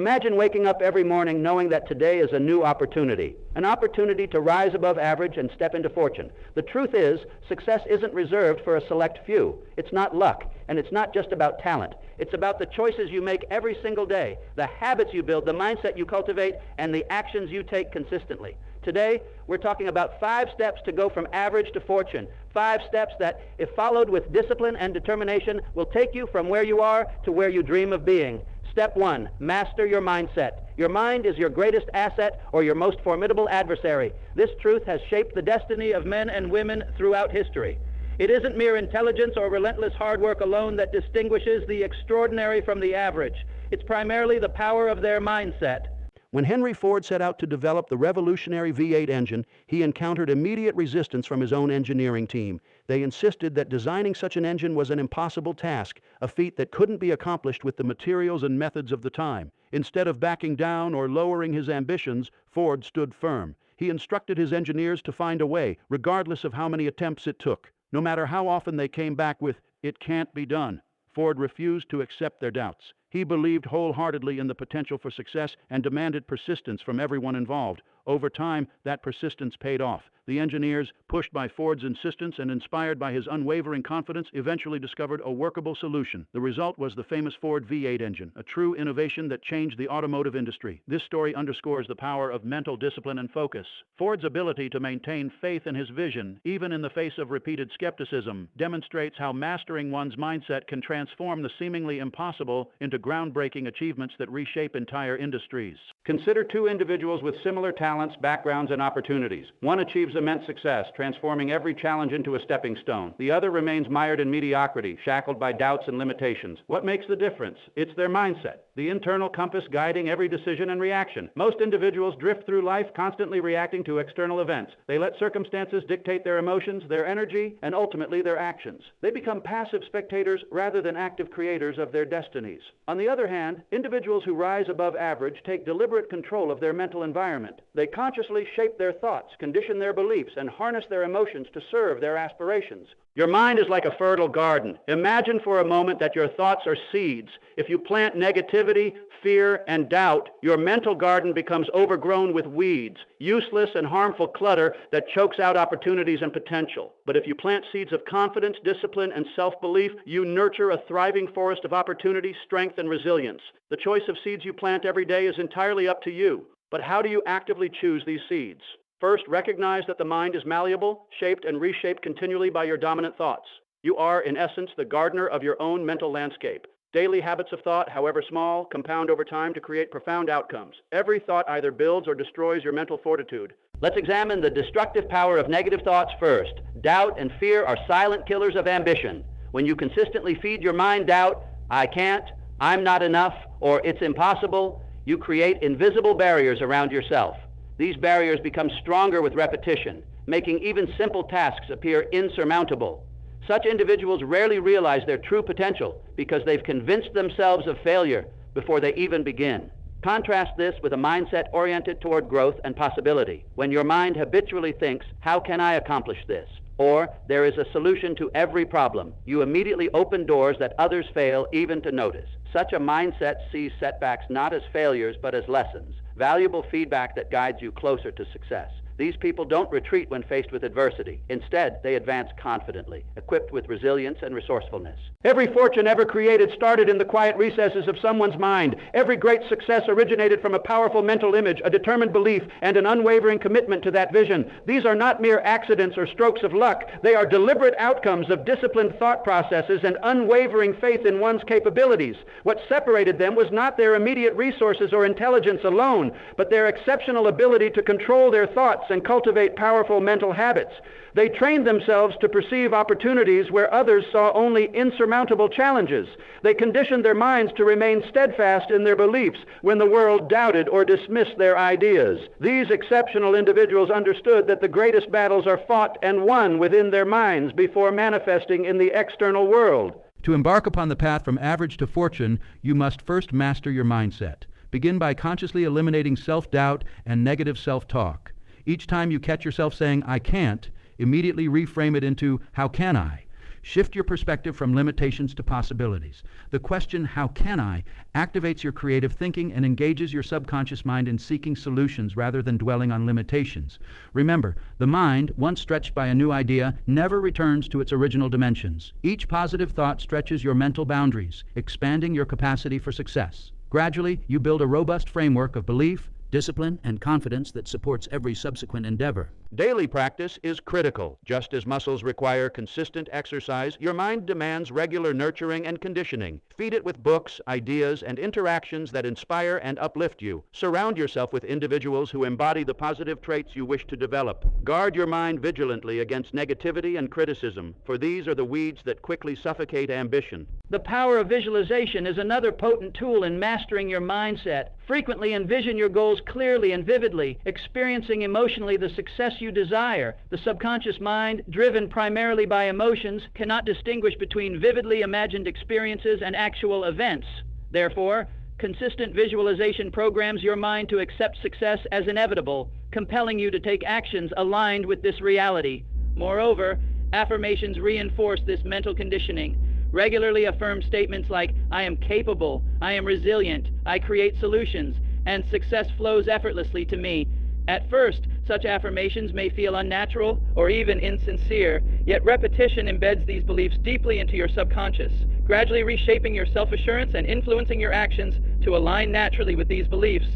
Imagine waking up every morning knowing that today is a new opportunity, an opportunity to rise above average and step into fortune. The truth is, success isn't reserved for a select few. It's not luck, and it's not just about talent. It's about the choices you make every single day, the habits you build, the mindset you cultivate, and the actions you take consistently. Today, we're talking about 5 steps to go from average to fortune. 5 steps that, if followed with discipline and determination, will take you from where you are to where you dream of being. Step 1, master your mindset. Your mind is your greatest asset or your most formidable adversary. This truth has shaped the destiny of men and women throughout history. It isn't mere intelligence or relentless hard work alone that distinguishes the extraordinary from the average. It's primarily the power of their mindset. When Henry Ford set out to develop the revolutionary V8 engine, he encountered immediate resistance from his own engineering team. They insisted that designing such an engine was an impossible task, a feat that couldn't be accomplished with the materials and methods of the time. Instead of backing down or lowering his ambitions, Ford stood firm. He instructed his engineers to find a way, regardless of how many attempts it took. No matter how often they came back with, "It can't be done," Ford refused to accept their doubts. He believed wholeheartedly in the potential for success and demanded persistence from everyone involved. Over time, that persistence paid off. The engineers, pushed by Ford's insistence and inspired by his unwavering confidence, eventually discovered a workable solution. The result was the famous Ford V8 engine, a true innovation that changed the automotive industry. This story underscores the power of mental discipline and focus. Ford's ability to maintain faith in his vision, even in the face of repeated skepticism, demonstrates how mastering one's mindset can transform the seemingly impossible into groundbreaking achievements that reshape entire industries. Consider 2 individuals with similar talents, backgrounds, and opportunities. One achieves immense success, transforming every challenge into a stepping stone. The other remains mired in mediocrity, shackled by doubts and limitations. What makes the difference? It's their mindset, the internal compass guiding every decision and reaction. Most individuals drift through life constantly reacting to external events. They let circumstances dictate their emotions, their energy, and ultimately their actions. They become passive spectators rather than active creators of their destinies. On the other hand, individuals who rise above average take deliberate control of their mental environment. They consciously shape their thoughts, condition their beliefs, and harness their emotions to serve their aspirations. Your mind is like a fertile garden. Imagine for a moment that your thoughts are seeds. If you plant negativity, fear, and doubt, your mental garden becomes overgrown with weeds, useless and harmful clutter that chokes out opportunities and potential. But if you plant seeds of confidence, discipline, and self-belief, you nurture a thriving forest of opportunity, strength, and resilience. The choice of seeds you plant every day is entirely up to you. But how do you actively choose these seeds? First, recognize that the mind is malleable, shaped and reshaped continually by your dominant thoughts. You are, in essence, the gardener of your own mental landscape. Daily habits of thought, however small, compound over time to create profound outcomes. Every thought either builds or destroys your mental fortitude. Let's examine the destructive power of negative thoughts first. Doubt and fear are silent killers of ambition. When you consistently feed your mind doubt, "I can't," "I'm not enough," or "it's impossible," you create invisible barriers around yourself. These barriers become stronger with repetition, making even simple tasks appear insurmountable. Such individuals rarely realize their true potential because they've convinced themselves of failure before they even begin. Contrast this with a mindset oriented toward growth and possibility. When your mind habitually thinks, "How can I accomplish this?" or "There is a solution to every problem," you immediately open doors that others fail even to notice. Such a mindset sees setbacks not as failures but as lessons, valuable feedback that guides you closer to success. These people don't retreat when faced with adversity. Instead, they advance confidently, equipped with resilience and resourcefulness. Every fortune ever created started in the quiet recesses of someone's mind. Every great success originated from a powerful mental image, a determined belief, and an unwavering commitment to that vision. These are not mere accidents or strokes of luck. They are deliberate outcomes of disciplined thought processes and unwavering faith in one's capabilities. What separated them was not their immediate resources or intelligence alone, but their exceptional ability to control their thoughts and cultivate powerful mental habits. They trained themselves to perceive opportunities where others saw only insurmountable challenges. They conditioned their minds to remain steadfast in their beliefs when the world doubted or dismissed their ideas. These exceptional individuals understood that the greatest battles are fought and won within their minds before manifesting in the external world. To embark upon the path from average to fortune, you must first master your mindset. Begin by consciously eliminating self-doubt and negative self-talk. Each time you catch yourself saying, "I can't," immediately reframe it into, "How can I?" Shift your perspective from limitations to possibilities. The question, how can I, activates your creative thinking and engages your subconscious mind in seeking solutions rather than dwelling on limitations. Remember, the mind, once stretched by a new idea, never returns to its original dimensions. Each positive thought stretches your mental boundaries, expanding your capacity for success. Gradually, you build a robust framework of belief, discipline, and confidence that supports every subsequent endeavor. Daily practice is critical. Just as muscles require consistent exercise, your mind demands regular nurturing and conditioning. Feed it with books, ideas, and interactions that inspire and uplift you. Surround yourself with individuals who embody the positive traits you wish to develop. Guard your mind vigilantly against negativity and criticism, for these are the weeds that quickly suffocate ambition. The power of visualization is another potent tool in mastering your mindset. Frequently envision your goals clearly and vividly, experiencing emotionally the success you desire. The subconscious mind, driven primarily by emotions, cannot distinguish between vividly imagined experiences and actual events. Therefore, consistent visualization programs your mind to accept success as inevitable, compelling you to take actions aligned with this reality. Moreover, affirmations reinforce this mental conditioning. Regularly affirm statements like, I am capable, I am resilient, I create solutions, and success flows effortlessly to me. At first, such affirmations may feel unnatural or even insincere, yet repetition embeds these beliefs deeply into your subconscious, gradually reshaping your self-assurance and influencing your actions to align naturally with these beliefs.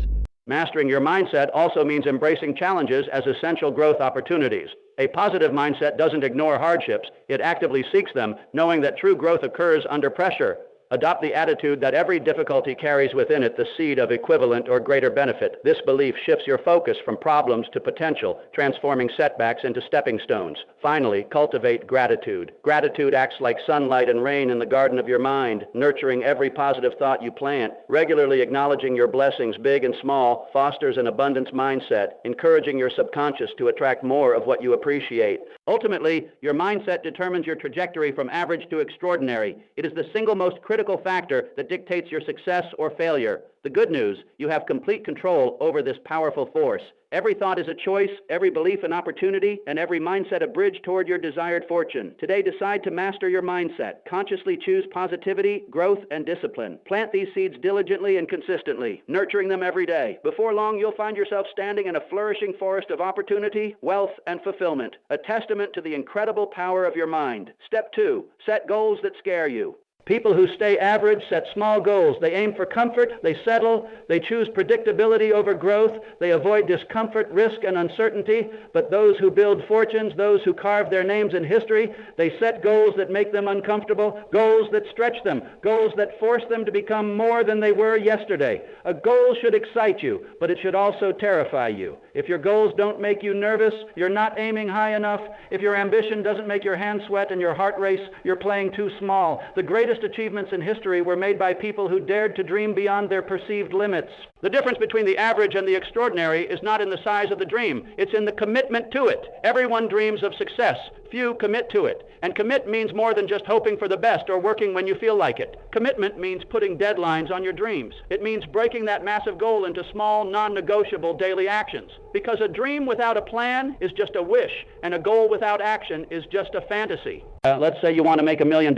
Mastering your mindset also means embracing challenges as essential growth opportunities. A positive mindset doesn't ignore hardships, it actively seeks them, knowing that true growth occurs under pressure. Adopt the attitude that every difficulty carries within it the seed of equivalent or greater benefit. This belief shifts your focus from problems to potential, transforming setbacks into stepping stones. Finally, cultivate gratitude. Gratitude acts like sunlight and rain in the garden of your mind, nurturing every positive thought you plant. Regularly acknowledging your blessings, big and small, fosters an abundance mindset, encouraging your subconscious to attract more of what you appreciate. Ultimately, your mindset determines your trajectory from average to extraordinary. It is the single most critical factor that dictates your success or failure. The good news, you have complete control over this powerful force. Every thought is a choice, every belief an opportunity, and every mindset a bridge toward your desired fortune. Today, decide to master your mindset. Consciously choose positivity, growth, and discipline. Plant these seeds diligently and consistently, nurturing them every day. Before long, you'll find yourself standing in a flourishing forest of opportunity, wealth, and fulfillment, a testament to the incredible power of your mind. Step 2, set goals that scare you. People who stay average set small goals. They aim for comfort, they settle, they choose predictability over growth, they avoid discomfort, risk, and uncertainty. But those who build fortunes, those who carve their names in history, they set goals that make them uncomfortable, goals that stretch them, goals that force them to become more than they were yesterday. A goal should excite you, but it should also terrify you. If your goals don't make you nervous, you're not aiming high enough. If your ambition doesn't make your hands sweat and your heart race, you're playing too small. The greatest achievements in history were made by people who dared to dream beyond their perceived limits. The difference between the average and the extraordinary is not in the size of the dream. It's in the commitment to it. Everyone dreams of success. Few commit to it. And commit means more than just hoping for the best or working when you feel like it. Commitment means putting deadlines on your dreams. It means breaking that massive goal into small, non-negotiable daily actions. Because a dream without a plan is just a wish, and a goal without action is just a fantasy. Let's say you want to make $1 million.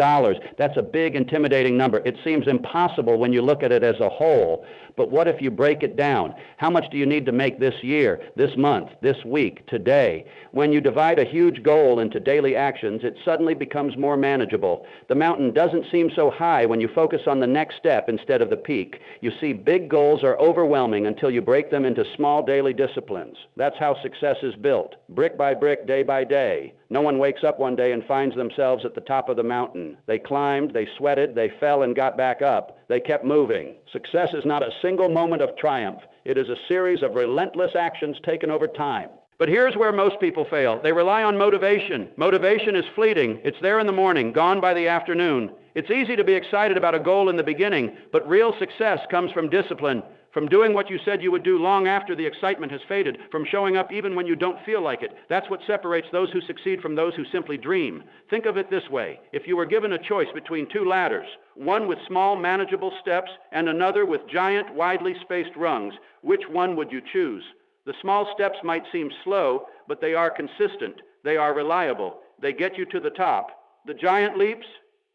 That's a big, intimidating number. It seems impossible when you look at it as a whole. But what if you break it down? How much do you need to make this year, this month, this week, today? When you divide a huge goal into daily actions, it suddenly becomes more manageable. The mountain doesn't seem so high when you focus on the next step instead of the peak. You see, big goals are overwhelming until you break them into small daily disciplines. That's how success is built, brick by brick, day by day. No one wakes up one day and finds themselves at the top of the mountain. They climbed, they sweated, they fell and got back up. They kept moving. Success is not a single moment of triumph. It is a series of relentless actions taken over time. But here's where most people fail. They rely on motivation. Motivation is fleeting. It's there in the morning, gone by the afternoon. It's easy to be excited about a goal in the beginning, but real success comes from discipline, from doing what you said you would do long after the excitement has faded, from showing up even when you don't feel like it. That's what separates those who succeed from those who simply dream. Think of it this way. If you were given a choice between two ladders, one with small, manageable steps and another with giant, widely spaced rungs, which one would you choose? The small steps might seem slow, but they are consistent. They are reliable. They get you to the top. The giant leaps,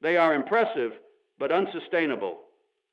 they are impressive, but unsustainable.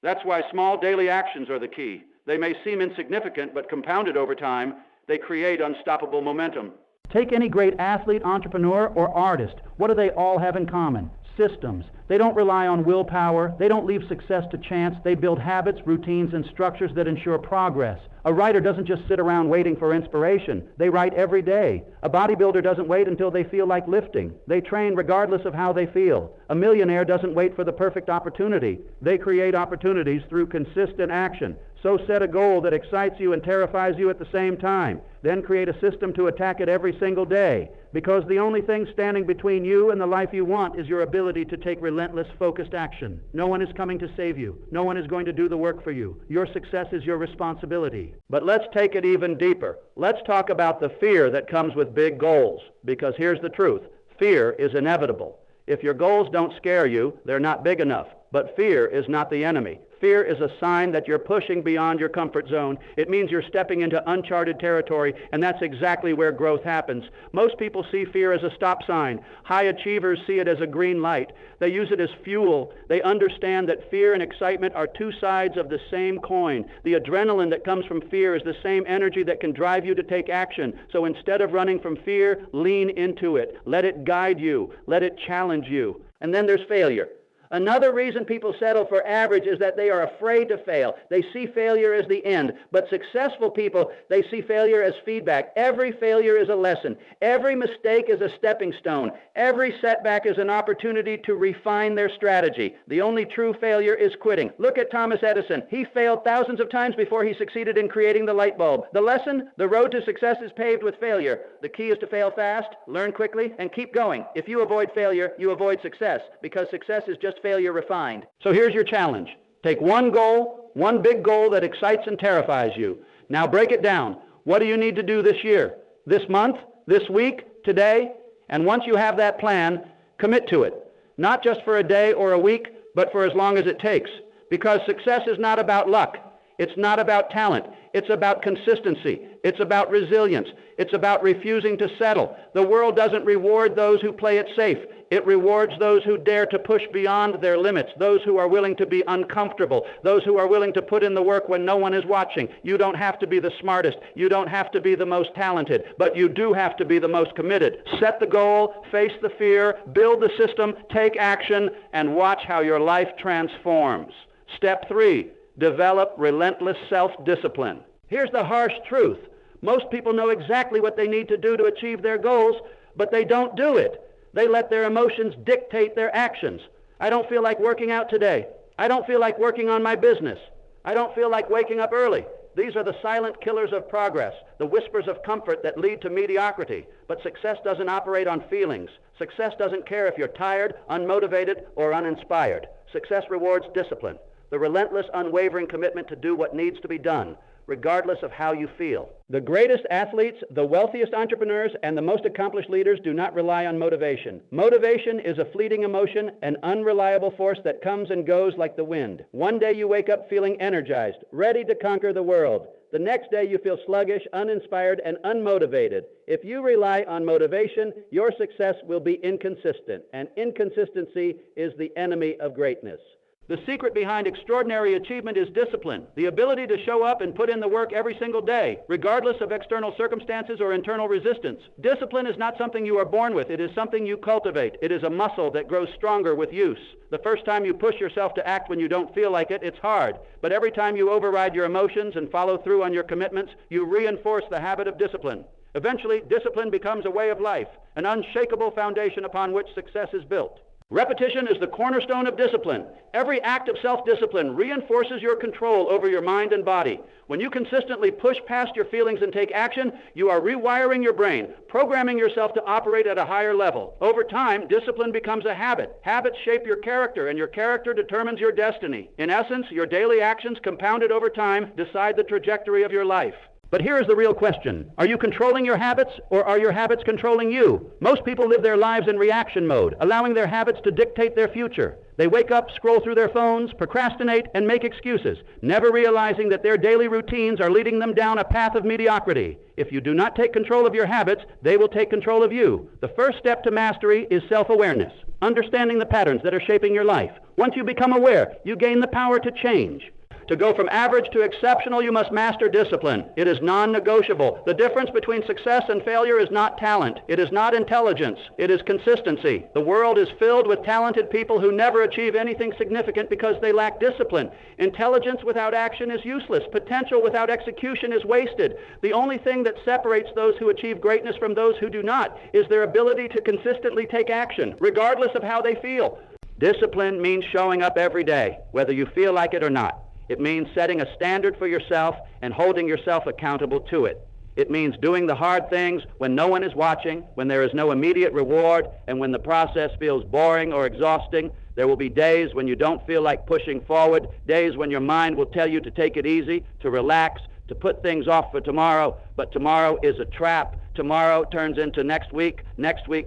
That's why small daily actions are the key. They may seem insignificant, but compounded over time, they create unstoppable momentum. Take any great athlete, entrepreneur, or artist. What do they all have in common? Systems. They don't rely on willpower. They don't leave success to chance. They build habits, routines, and structures that ensure progress. A writer doesn't just sit around waiting for inspiration. They write every day. A bodybuilder doesn't wait until they feel like lifting. They train regardless of how they feel. A millionaire doesn't wait for the perfect opportunity. They create opportunities through consistent action. So set a goal that excites you and terrifies you at the same time. Then create a system to attack it every single day. Because the only thing standing between you and the life you want is your ability to take relentless, focused action. No one is coming to save you. No one is going to do the work for you. Your success is your responsibility. But let's take it even deeper. Let's talk about the fear that comes with big goals. Because here's the truth. Fear is inevitable. If your goals don't scare you, they're not big enough. But fear is not the enemy. Fear is a sign that you're pushing beyond your comfort zone. It means you're stepping into uncharted territory, and that's exactly where growth happens. Most people see fear as a stop sign. High achievers see it as a green light. They use it as fuel. They understand that fear and excitement are two sides of the same coin. The adrenaline that comes from fear is the same energy that can drive you to take action. So instead of running from fear, lean into it. Let it guide you. Let it challenge you. And then there's failure. Another reason people settle for average is that they are afraid to fail. They see failure as the end. But successful people, they see failure as feedback. Every failure is a lesson. Every mistake is a stepping stone. Every setback is an opportunity to refine their strategy. The only true failure is quitting. Look at Thomas Edison. He failed thousands of times before he succeeded in creating the light bulb. The lesson? The road to success is paved with failure. The key is to fail fast, learn quickly, and keep going. If you avoid failure, you avoid success, because success is just failure refined. So here's your challenge. Take one goal, one big goal that excites and terrifies you. Now break it down. What do you need to do this year, this month, this week, today? And once you have that plan, commit to it. Not just for a day or a week, but for as long as it takes. Because success is not about luck. It's not about talent. It's about consistency. It's about resilience. It's about refusing to settle. The world doesn't reward those who play it safe. It rewards those who dare to push beyond their limits, those who are willing to be uncomfortable, those who are willing to put in the work when no one is watching. You don't have to be the smartest. You don't have to be the most talented, but you do have to be the most committed. Set the goal, face the fear, build the system, take action, and watch how your life transforms. Step 3, develop relentless self-discipline. Here's the harsh truth. Most people know exactly what they need to do to achieve their goals, but they don't do it. They let their emotions dictate their actions. I don't feel like working out today. I don't feel like working on my business. I don't feel like waking up early. These are the silent killers of progress, the whispers of comfort that lead to mediocrity. But success doesn't operate on feelings. Success doesn't care if you're tired, unmotivated, or uninspired. Success rewards discipline, the relentless, unwavering commitment to do what needs to be done, regardless of how you feel. The greatest athletes, the wealthiest entrepreneurs, and the most accomplished leaders do not rely on motivation. Motivation is a fleeting emotion, an unreliable force that comes and goes like the wind. One day you wake up feeling energized, ready to conquer the world. The next day you feel sluggish, uninspired, and unmotivated. If you rely on motivation, your success will be inconsistent, and inconsistency is the enemy of greatness. The secret behind extraordinary achievement is discipline, the ability to show up and put in the work every single day, regardless of external circumstances or internal resistance. Discipline is not something you are born with. It is something you cultivate. It is a muscle that grows stronger with use. The first time you push yourself to act when you don't feel like it, it's hard. But every time you override your emotions and follow through on your commitments, you reinforce the habit of discipline. Eventually, discipline becomes a way of life, an unshakable foundation upon which success is built. Repetition is the cornerstone of discipline. Every act of self-discipline reinforces your control over your mind and body. When you consistently push past your feelings and take action, you are rewiring your brain, programming yourself to operate at a higher level. Over time, discipline becomes a habit. Habits shape your character, and your character determines your destiny. In essence, your daily actions, compounded over time, decide the trajectory of your life. But here is the real question. Are you controlling your habits, or are your habits controlling you? Most people live their lives in reaction mode, allowing their habits to dictate their future. They wake up, scroll through their phones, procrastinate, and make excuses, never realizing that their daily routines are leading them down a path of mediocrity. If you do not take control of your habits, they will take control of you. The first step to mastery is self-awareness, understanding the patterns that are shaping your life. Once you become aware, you gain the power to change. To go from average to exceptional, you must master discipline. It is non-negotiable. The difference between success and failure is not talent. It is not intelligence. It is consistency. The world is filled with talented people who never achieve anything significant because they lack discipline. Intelligence without action is useless. Potential without execution is wasted. The only thing that separates those who achieve greatness from those who do not is their ability to consistently take action, regardless of how they feel. Discipline means showing up every day, whether you feel like it or not. It means setting a standard for yourself and holding yourself accountable to it. It means doing the hard things when no one is watching, when there is no immediate reward, and when the process feels boring or exhausting. There will be days when you don't feel like pushing forward, days when your mind will tell you to take it easy, to relax, to put things off for tomorrow, but tomorrow is a trap. Tomorrow turns into next week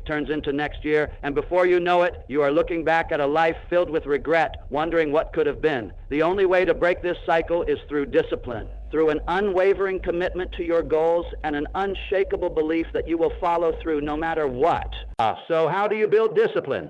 turns into next year, and before you know it, you are looking back at a life filled with regret, wondering what could have been. The only way to break this cycle is through discipline, through an unwavering commitment to your goals and an unshakable belief that you will follow through no matter what. So how do you build discipline?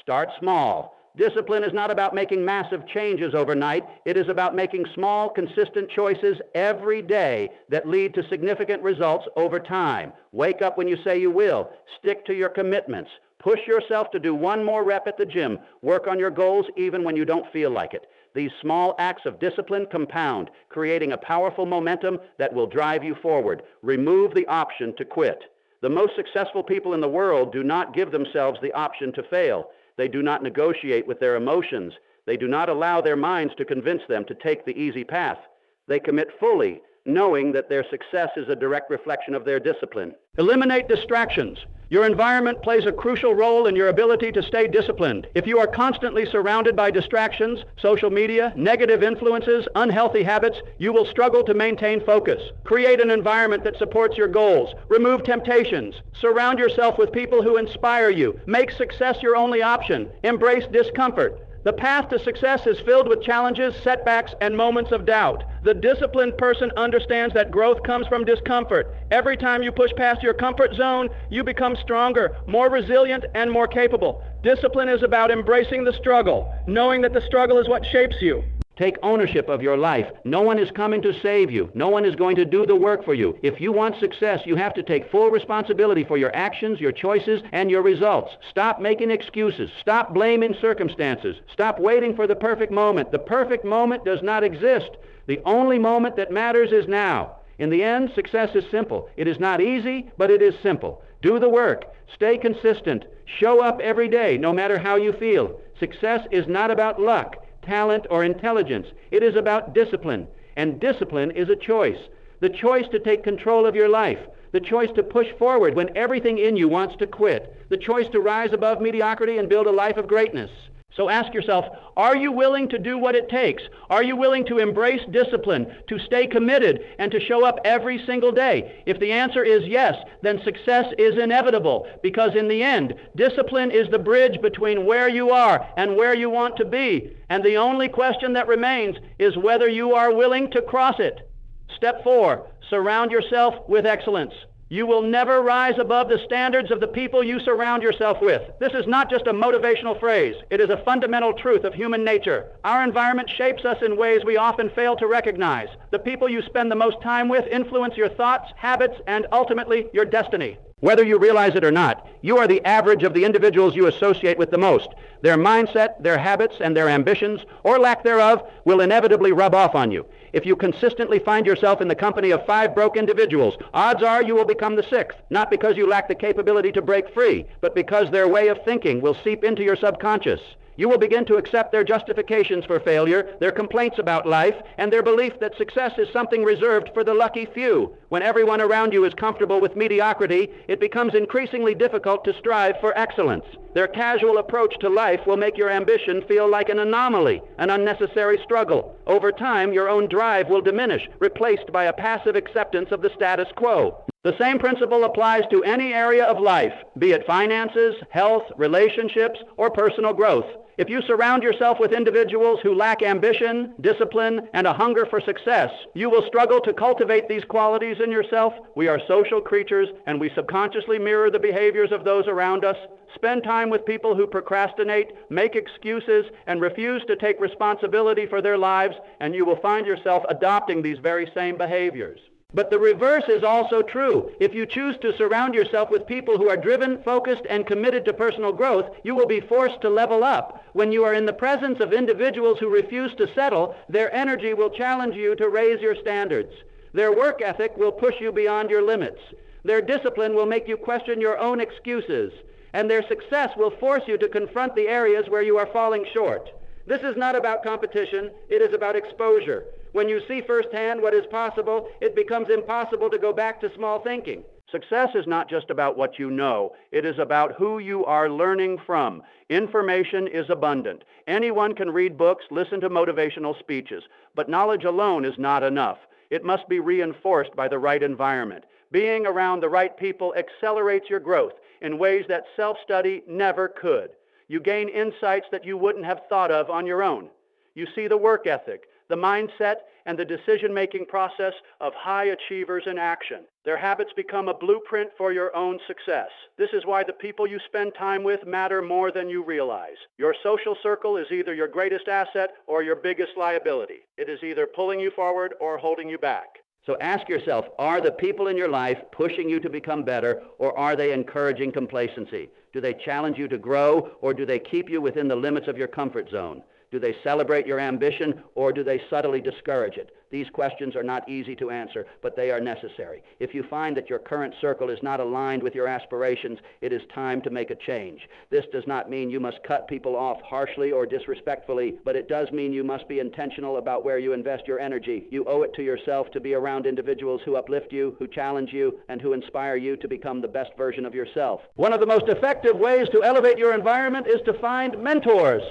Start small. Discipline is not about making massive changes overnight. It is about making small, consistent choices every day that lead to significant results over time. Wake up when you say you will. Stick to your commitments. Push yourself to do one more rep at the gym. Work on your goals even when you don't feel like it. These small acts of discipline compound, creating a powerful momentum that will drive you forward. Remove the option to quit. The most successful people in the world do not give themselves the option to fail. They do not negotiate with their emotions. They do not allow their minds to convince them to take the easy path. They commit fully, knowing that their success is a direct reflection of their discipline. Eliminate distractions. Your environment plays a crucial role in your ability to stay disciplined. If you are constantly surrounded by distractions, social media, negative influences, unhealthy habits, you will struggle to maintain focus. Create an environment that supports your goals. Remove temptations. Surround yourself with people who inspire you. Make success your only option. Embrace discomfort. The path to success is filled with challenges, setbacks, and moments of doubt. The disciplined person understands that growth comes from discomfort. Every time you push past your comfort zone, you become stronger, more resilient, and more capable. Discipline is about embracing the struggle, knowing that the struggle is what shapes you. Take ownership of your life. No one is coming to save you. No one is going to do the work for you. If you want success, you have to take full responsibility for your actions, your choices, and your results. Stop making excuses. Stop blaming circumstances. Stop waiting for the perfect moment. The perfect moment does not exist. The only moment that matters is now. In the end, success is simple. It is not easy, but it is simple. Do the work. Stay consistent. Show up every day, no matter how you feel. Success is not about luck, talent, or intelligence. It is about discipline, and discipline is a choice. The choice to take control of your life, the choice to push forward when everything in you wants to quit, the choice to rise above mediocrity and build a life of greatness. So ask yourself, are you willing to do what it takes? Are you willing to embrace discipline, to stay committed, and to show up every single day? If the answer is yes, then success is inevitable, because in the end, discipline is the bridge between where you are and where you want to be. And the only question that remains is whether you are willing to cross it. Step 4, surround yourself with excellence. You will never rise above the standards of the people you surround yourself with. This is not just a motivational phrase. It is a fundamental truth of human nature. Our environment shapes us in ways we often fail to recognize. The people you spend the most time with influence your thoughts, habits, and ultimately your destiny. Whether you realize it or not, you are the average of the individuals you associate with the most. Their mindset, their habits, and their ambitions, or lack thereof, will inevitably rub off on you. If you consistently find yourself in the company of 5 broke individuals, odds are you will become the 6th, not because you lack the capability to break free, but because their way of thinking will seep into your subconscious. You will begin to accept their justifications for failure, their complaints about life, and their belief that success is something reserved for the lucky few. When everyone around you is comfortable with mediocrity, it becomes increasingly difficult to strive for excellence. Their casual approach to life will make your ambition feel like an anomaly, an unnecessary struggle. Over time, your own drive will diminish, replaced by a passive acceptance of the status quo. The same principle applies to any area of life, be it finances, health, relationships, or personal growth. If you surround yourself with individuals who lack ambition, discipline, and a hunger for success, you will struggle to cultivate these qualities in yourself. We are social creatures, and we subconsciously mirror the behaviors of those around us. Spend time with people who procrastinate, make excuses, and refuse to take responsibility for their lives, and you will find yourself adopting these very same behaviors. But the reverse is also true. If you choose to surround yourself with people who are driven, focused, and committed to personal growth, you will be forced to level up. When you are in the presence of individuals who refuse to settle, their energy will challenge you to raise your standards. Their work ethic will push you beyond your limits. Their discipline will make you question your own excuses. And their success will force you to confront the areas where you are falling short. This is not about competition, it is about exposure. When you see firsthand what is possible, it becomes impossible to go back to small thinking. Success is not just about what you know, it is about who you are learning from. Information is abundant. Anyone can read books, listen to motivational speeches, but knowledge alone is not enough. It must be reinforced by the right environment. Being around the right people accelerates your growth in ways that self-study never could. You gain insights that you wouldn't have thought of on your own. You see the work ethic, the mindset, and the decision-making process of high achievers in action. Their habits become a blueprint for your own success. This is why the people you spend time with matter more than you realize. Your social circle is either your greatest asset or your biggest liability. It is either pulling you forward or holding you back. So ask yourself, are the people in your life pushing you to become better, or are they encouraging complacency? Do they challenge you to grow, or do they keep you within the limits of your comfort zone? Do they celebrate your ambition, or do they subtly discourage it? These questions are not easy to answer, but they are necessary. If you find that your current circle is not aligned with your aspirations, it is time to make a change. This does not mean you must cut people off harshly or disrespectfully, but it does mean you must be intentional about where you invest your energy. You owe it to yourself to be around individuals who uplift you, who challenge you, and who inspire you to become the best version of yourself. One of the most effective ways to elevate your environment is to find mentors.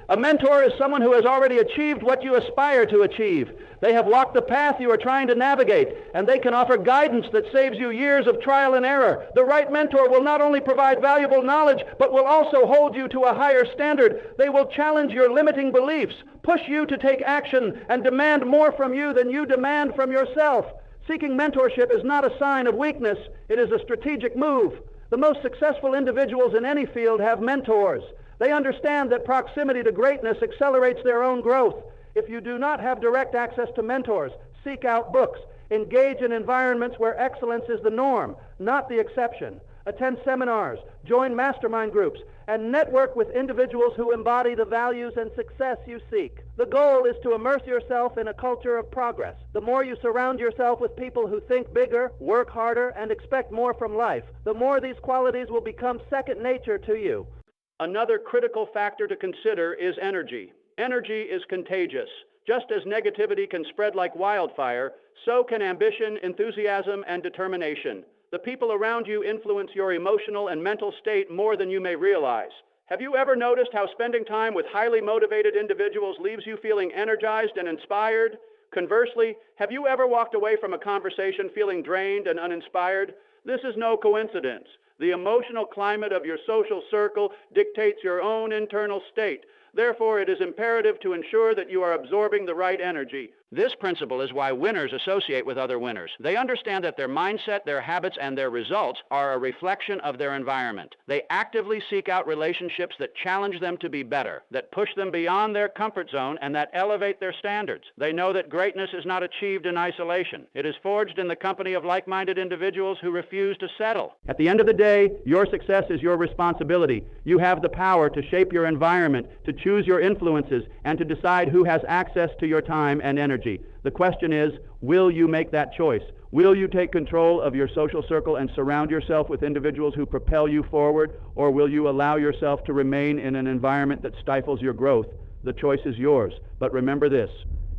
A mentor is someone who has already achieved what you aspire to achieve. They have walked the path you are trying to navigate, and they can offer guidance that saves you years of trial and error. The right mentor will not only provide valuable knowledge, but will also hold you to a higher standard. They will challenge your limiting beliefs, push you to take action, and demand more from you than you demand from yourself. Seeking mentorship is not a sign of weakness. It is a strategic move. The most successful individuals in any field have mentors. They understand that proximity to greatness accelerates their own growth. If you do not have direct access to mentors, seek out books. Engage in environments where excellence is the norm, not the exception. Attend seminars, join mastermind groups, and network with individuals who embody the values and success you seek. The goal is to immerse yourself in a culture of progress. The more you surround yourself with people who think bigger, work harder, and expect more from life, the more these qualities will become second nature to you. Another critical factor to consider is energy. Energy is contagious. Just as negativity can spread like wildfire, so can ambition, enthusiasm, and determination. The people around you influence your emotional and mental state more than you may realize. Have you ever noticed how spending time with highly motivated individuals leaves you feeling energized and inspired? Conversely, have you ever walked away from a conversation feeling drained and uninspired? This is no coincidence. The emotional climate of your social circle dictates your own internal state. Therefore, it is imperative to ensure that you are absorbing the right energy. This principle is why winners associate with other winners. They understand that their mindset, their habits, and their results are a reflection of their environment. They actively seek out relationships that challenge them to be better, that push them beyond their comfort zone, and that elevate their standards. They know that greatness is not achieved in isolation. It is forged in the company of like-minded individuals who refuse to settle. At the end of the day, your success is your responsibility. You have the power to shape your environment, to choose your influences, and to decide who has access to your time and energy. The question is, will you make that choice? Will you take control of your social circle and surround yourself with individuals who propel you forward, or will you allow yourself to remain in an environment that stifles your growth? The choice is yours. But remember this,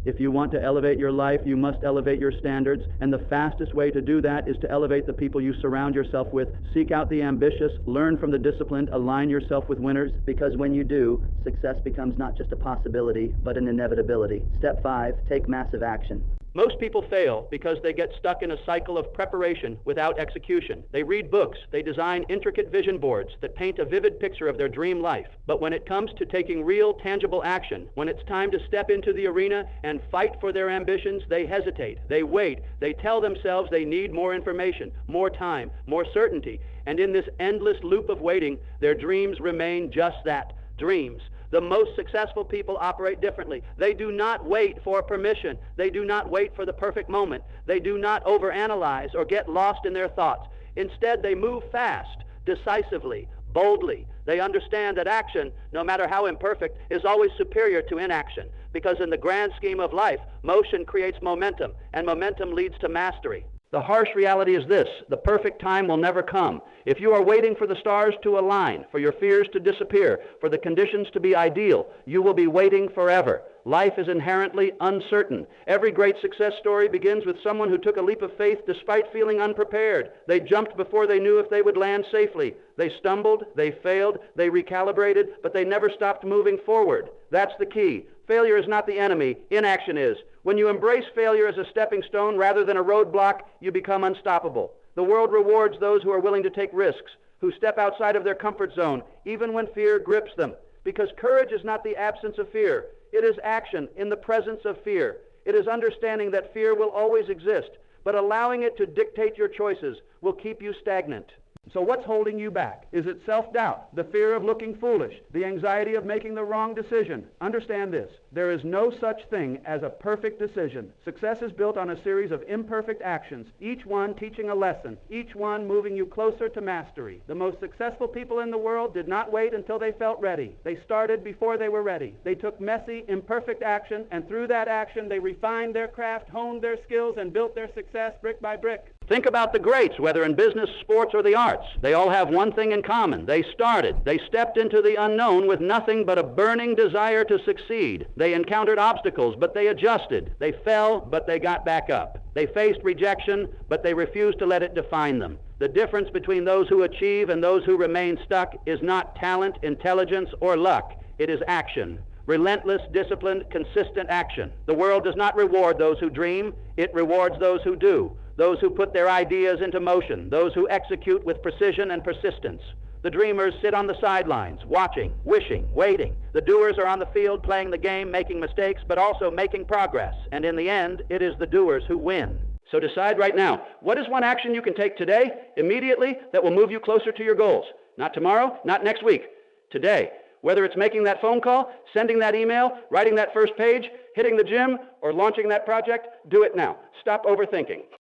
If you want to elevate your life, you must elevate your standards, and the fastest way to do that is to elevate the people you surround yourself with. Seek out the ambitious, learn from the disciplined, align yourself with winners, because when you do, success becomes not just a possibility, but an inevitability. Step 5, take massive action. Most people fail because they get stuck in a cycle of preparation without execution. They read books, they design intricate vision boards that paint a vivid picture of their dream life. But when it comes to taking real, tangible action, when it's time to step into the arena and fight for their ambitions, they hesitate, they wait, they tell themselves they need more information, more time, more certainty. And in this endless loop of waiting, their dreams remain just that, dreams. The most successful people operate differently. They do not wait for permission. They do not wait for the perfect moment. They do not overanalyze or get lost in their thoughts. Instead, they move fast, decisively, boldly. They understand that action, no matter how imperfect, is always superior to inaction, because in the grand scheme of life, motion creates momentum, and momentum leads to mastery. The harsh reality is this: the perfect time will never come. If you are waiting for the stars to align, for your fears to disappear, for the conditions to be ideal, you will be waiting forever. Life is inherently uncertain. Every great success story begins with someone who took a leap of faith despite feeling unprepared. They jumped before they knew if they would land safely. They stumbled, they failed, they recalibrated, but they never stopped moving forward. That's the key. Failure is not the enemy, inaction is. When you embrace failure as a stepping stone rather than a roadblock, you become unstoppable. The world rewards those who are willing to take risks, who step outside of their comfort zone, even when fear grips them. Because courage is not the absence of fear. It is action in the presence of fear. It is understanding that fear will always exist, but allowing it to dictate your choices will keep you stagnant. So what's holding you back? Is it self-doubt, the fear of looking foolish, the anxiety of making the wrong decision? Understand this: there is no such thing as a perfect decision. Success is built on a series of imperfect actions, each one teaching a lesson, each one moving you closer to mastery. The most successful people in the world did not wait until they felt ready. They started before they were ready. They took messy, imperfect action, and through that action they refined their craft, honed their skills, and built their success brick by brick. Think about the greats, whether in business, sports, or the arts. They all have one thing in common. They started. They stepped into the unknown with nothing but a burning desire to succeed. They encountered obstacles, but they adjusted. They fell, but they got back up. They faced rejection, but they refused to let it define them. The difference between those who achieve and those who remain stuck is not talent, intelligence, or luck. It is action. Relentless, disciplined, consistent action. The world does not reward those who dream. It rewards those who do. Those who put their ideas into motion, those who execute with precision and persistence. The dreamers sit on the sidelines, watching, wishing, waiting. The doers are on the field playing the game, making mistakes, but also making progress. And in the end, it is the doers who win. So decide right now, what is one action you can take today, immediately, that will move you closer to your goals? Not tomorrow, not next week, today. Whether it's making that phone call, sending that email, writing that first page, hitting the gym, or launching that project, do it now. Stop overthinking.